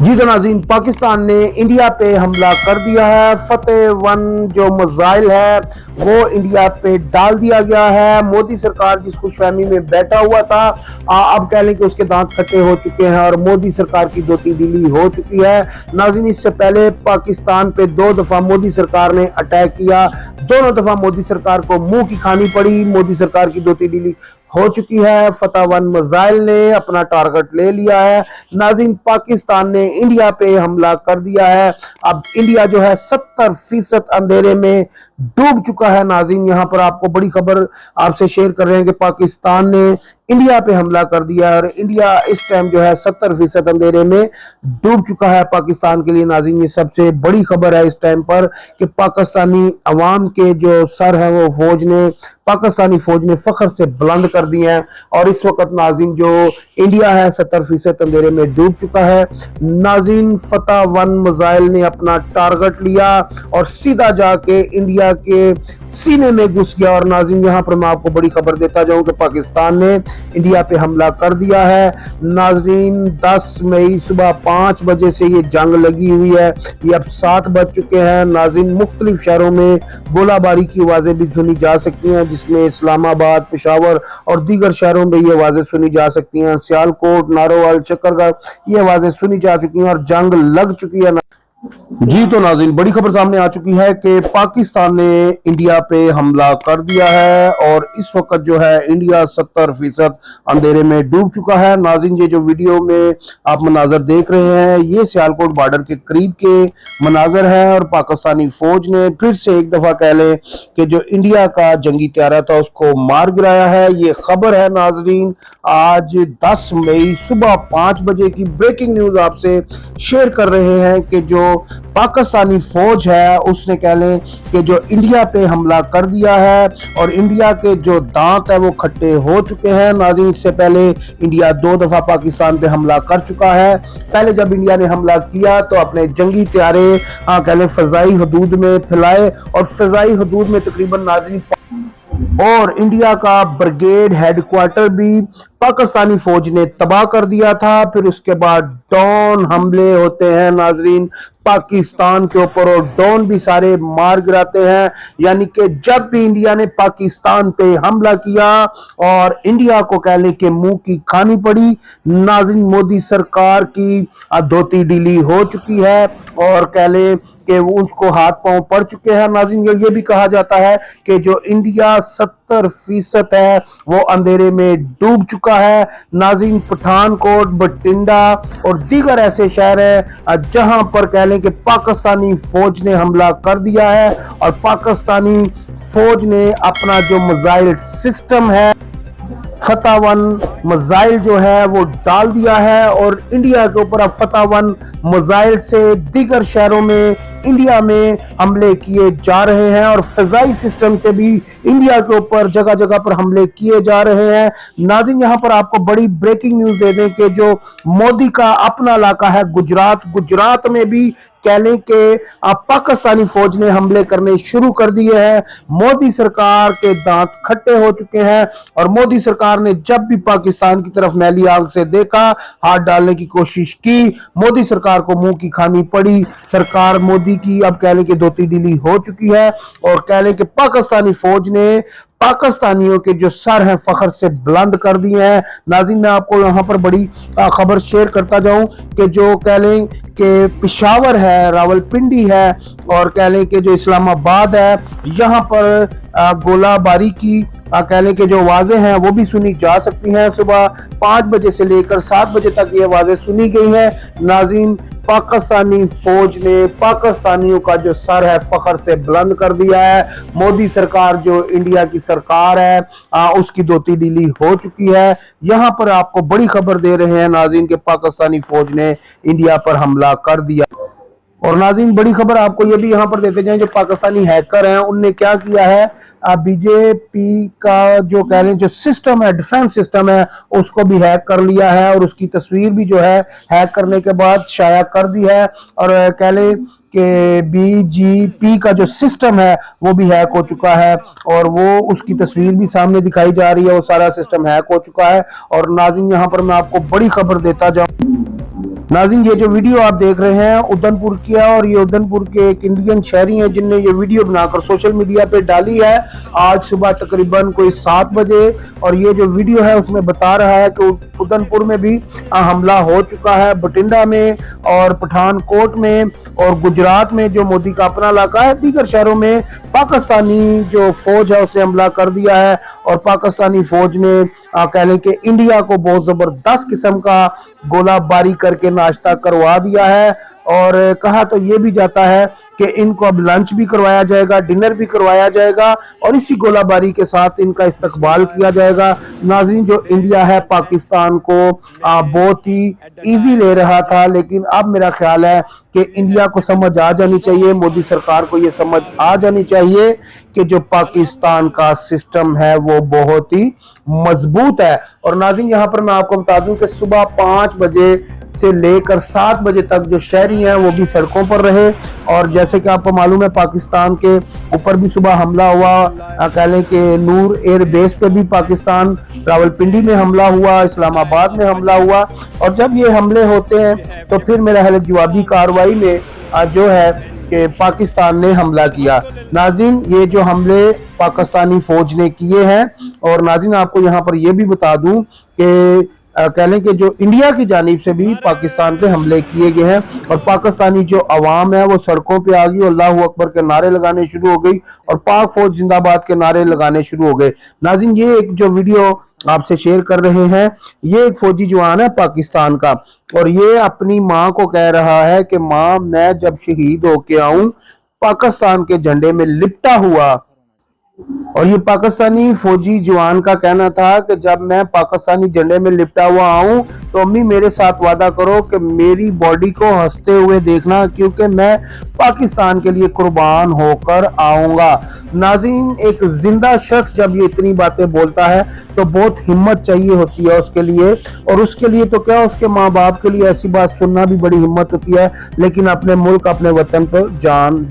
जी तो नाज़रीन, पाकिस्तान ने इंडिया पे हमला कर दिया है। फतेह-1 जो मिसाइल है वो इंडिया पे डाल दिया गया है। मोदी सरकार जिस खुशफहमी में बैठा हुआ था, अब कह लें कि उसके दांत खट्टे हो चुके हैं और मोदी सरकार की दोती दिली हो चुकी है। नाज़रीन, इससे पहले पाकिस्तान पे 2 दफा मोदी सरकार ने अटैक किया, दोनों दफा मोदी सरकार को मुंह की खानी पड़ी। मोदी सरकार की दोती दिली हो चुकी है। फतेह-1 मिसाइल ने अपना टारगेट ले लिया है। नाज़रीन, पाकिस्तान ने इंडिया पे हमला कर दिया है। अब इंडिया जो है 70% अंधेरे में डूब चुका है। नाज़रीन, यहाँ पर आपको बड़ी खबर आपसे शेयर कर रहे हैं कि पाकिस्तान ने इंडिया पे हमला कर दिया है और इंडिया इस टाइम जो है 70% अंधेरे में डूब चुका है। पाकिस्तान के लिए नाज़रीन ये सबसे बड़ी खबर है इस टाइम पर कि पाकिस्तानी अवाम के जो सर है वो पाकिस्तानी फौज ने फख्र से बुलंद कर दिए हैं। और इस वक्त नाज़रीन जो इंडिया है 70% अंधेरे में डूब चुका है। नाज़रीन, फतेह-1 मिसाइल ने अपना टारगेट लिया और सीधा जाके इंडिया के सीने में घुस गया। और नाज़रीन, यहाँ पर मैं आपको बड़ी खबर देता जाऊं कि पाकिस्तान ने इंडिया पे हमला कर दिया है। नाज़रीन, 10 मई सुबह 5 बजे से ये जंग लगी हुई है। ये अब 7 बज चुके हैं। नाज़रीन, मुख्तलिफ शहरों में गोलाबारी की आवाज़ें भी सुनी जा सकती हैं, जिसमें इस्लामाबाद, पेशावर और दीगर शहरों में ये आवाज़ें सुनी जा सकती हैं। सियालकोट, नारोवाल, चक्करगढ़ ये आवाज़ें सुनी जा चुकी हैं और जंग लग चुकी है। जी तो नाज़रीन, बड़ी खबर सामने आ चुकी है कि पाकिस्तान ने इंडिया पे हमला कर दिया है और इस वक्त जो है इंडिया 70% अंधेरे में डूब चुका है। नाज़रीन, ये जो वीडियो में आप मनाजर देख रहे हैं ये सियालकोट बॉर्डर के करीब के मनाजर है और पाकिस्तानी फौज ने फिर से एक दफा कह लें कि जो इंडिया का जंगी त्यारा था उसको मार गिराया है। ये खबर है नाज़रीन आज 10 मई सुबह 5 बजे की ब्रेकिंग न्यूज आपसे शेयर कर रहे हैं कि जो पाकिस्तानी फौज है उसने कह लें कि जो इंडिया पे हमला कर दिया है और इंडिया के जो दांत है वो खट्टे हो चुके हैं। नाज़रीन, इससे पहले इंडिया 2 दफा पाकिस्तान पे हमला कर चुका है। पहले जब इंडिया ने हमला किया तो अपने जंगी त्यारे कह लें फजाई हदूद में फैलाए और फजाई हदूद में तकरीबन नाज़रीन और इंडिया का ब्रिगेड हेडक्वार्टर भी पाकिस्तानी फौज ने तबाह कर दिया था। फिर उसके बाद ड्रोन हमले होते हैं नाज़रीन पाकिस्तान के ऊपर और ड्रोन भी सारे मार गिराते हैं। यानी कि जब भी इंडिया ने पाकिस्तान पे हमला किया और इंडिया को कह लें कि मुंह की खानी पड़ी। नाज़रीन, मोदी सरकार की धोती ढीली हो चुकी है और कह लें कि उसको हाथ पांव पड़ चुके हैं। नाज़रीन, ये भी कहा जाता है कि जो इंडिया 70% है वो अंधेरे में डूब चुका है। नाज़रीन, पठानकोट, बठिंडा और दीगर ऐसे शहर हैं जहां पर कह लें कि पाकिस्तानी फौज ने हमला कर दिया है और पाकिस्तानी फौज ने अपना जो मिसाइल सिस्टम है फतेह-1 मिसाइल जो है वो डाल दिया है और इंडिया के ऊपर अब फतेह-1 मिसाइल से दीगर शहरों में इंडिया में हमले किए जा रहे हैं और फिजाई सिस्टम से भी इंडिया के ऊपर जगह जगह पर हमले किए जा रहे हैं। नाज़रीन, यहाँ पर आपको बड़ी ब्रेकिंग न्यूज दे दें कि जो मोदी का अपना इलाका है गुजरात में भी कह लें कि पाकिस्तानी फौज ने हमले करने शुरू कर दिए हैं। मोदी सरकार के दांत खट्टे हो चुके हैं और मोदी सरकार ने जब भी पाकिस्तान की तरफ मैली आंख से देखा, हाथ डालने की कोशिश की, मोदी सरकार को मुंह की खानी पड़ी। सरकार मोदी की अब कह लें कि धोती ढीली हो चुकी है और कह लें कि पाकिस्तानी फौज ने पाकिस्तानियों के जो सर हैं फख्र से बुलंद कर दिए हैं। नाज़रीन, मैं आपको यहाँ पर बड़ी खबर शेयर करता जाऊं कि जो कह लें कि पेशावर है, रावलपिंडी है और कह लें कि जो इस्लामाबाद है यहाँ पर गोलाबारी की कह लें कि जो आवाज़ें हैं वो भी सुनी जा सकती हैं। सुबह 5 बजे से लेकर 7 बजे तक ये आवाज़ें सुनी गई हैं। नाज़रीन, पाकिस्तानी फौज ने पाकिस्तानियों का जो सर है फख्र से बुलंद कर दिया है। मोदी सरकार जो इंडिया की सरकार है उसकी धोती ढीली हो चुकी है। यहाँ पर आपको बड़ी खबर दे रहे हैं नाज़रीन कि पाकिस्तानी फौज ने इंडिया पर हमला कर दिया। और नाज़रीन, बड़ी खबर आपको ये भी यहाँ पर देते जाएं, जो पाकिस्तानी हैकर हैं उनने क्या किया है, बीजेपी का जो कह लें जो सिस्टम है, डिफेंस सिस्टम है, उसको भी हैक कर लिया है और उसकी तस्वीर भी जो है हैक करने के बाद शाया कर दी है। और कह लें कि बीजेपी का जो सिस्टम है वो भी हैक हो चुका है और वो उसकी तस्वीर भी सामने दिखाई जा रही है। वो सारा सिस्टम हैक हो चुका है। और नाज़रीन, यहाँ पर मैं आपको बड़ी खबर देता जाऊँ नाज़रीन, ये जो वीडियो आप देख रहे हैं उदनपुर की है और ये उदनपुर के एक इंडियन शहरी हैं जिनने ये वीडियो बनाकर सोशल मीडिया पे डाली है आज सुबह तकरीबन कोई 7 बजे। और ये जो वीडियो है उसमें बता रहा है कि उदनपुर में भी हमला हो चुका है, बठिंडा में और पठानकोट में और गुजरात में जो मोदी का अपना इलाका है, दीगर शहरों में पाकिस्तानी जो फौज है उसने हमला कर दिया है। और पाकिस्तानी फौज ने कह लें कि इंडिया को बहुत जबरदस्त किस्म का गोलाबारी करके नाश्ता करवा दिया है। और कहा तो ये भी जाता है कि इनको अब लंच भी करवाया जाएगा, डिनर भी करवाया जाएगा और इसी गोलाबारी के साथ इनका इस्तकबाल किया जाएगा। नाज़रीन, जो इंडिया है पाकिस्तान को बहुत ही इजी ले रहा था, लेकिन अब मेरा ख्याल है कि इंडिया को समझ आ जानी चाहिए, मोदी सरकार को ये समझ आ जानी चाहिए कि जो पाकिस्तान का सिस्टम है वो बहुत ही मजबूत है। और नाज़रीन, यहाँ पर मैं आपको बता दूं कि सुबह 5 बजे से लेकर 7 बजे तक जो शहरी हैं वो भी सड़कों पर रहे। और जैसे कि आपको मालूम है पाकिस्तान के ऊपर भी सुबह हमला हुआ, कह लें कि नूर एयर बेस पे भी पाकिस्तान रावलपिंडी में हमला हुआ, इस्लामाबाद में हमला हुआ। और जब ये हमले होते हैं तो फिर मेरा ख्याल जवाबी कार्रवाई में जो है कि पाकिस्तान ने हमला किया। नाज़रीन, ये जो हमले पाकिस्तानी फौज ने किए हैं, और नाज़रीन आपको यहाँ पर यह भी बता दूं कि कह लें कि जो इंडिया की जानिब से भी पाकिस्तान पे हमले किए गए हैं और पाकिस्तानी जो अवाम है वो सड़कों पे आ गई, अल्लाह अकबर के नारे लगाने शुरू हो गई और पाक फौज जिंदाबाद के नारे लगाने शुरू हो गए। नाज़रीन, ये एक जो वीडियो आपसे शेयर कर रहे हैं ये एक फौजी जवान है पाकिस्तान का और ये अपनी माँ को कह रहा है कि माँ, मैं जब शहीद होके आऊं पाकिस्तान के झंडे में लिपटा हुआ। और ये पाकिस्तानी फौजी जवान का कहना था कि जब मैं पाकिस्तानी झंडे में लिपटा हुआ आऊं तो अम्मी मेरे साथ वादा करो कि मेरी बॉडी को हंसते हुए देखना, क्योंकि मैं पाकिस्तान के लिए कुर्बान होकर आऊंगा। नाज़रीन, एक जिंदा शख्स जब ये इतनी बातें बोलता है तो बहुत हिम्मत चाहिए होती है उसके लिए, और उसके लिए तो क्या उसके माँ बाप के लिए ऐसी बात सुनना भी बड़ी हिम्मत होती है, लेकिन अपने मुल्क अपने वतन पर जान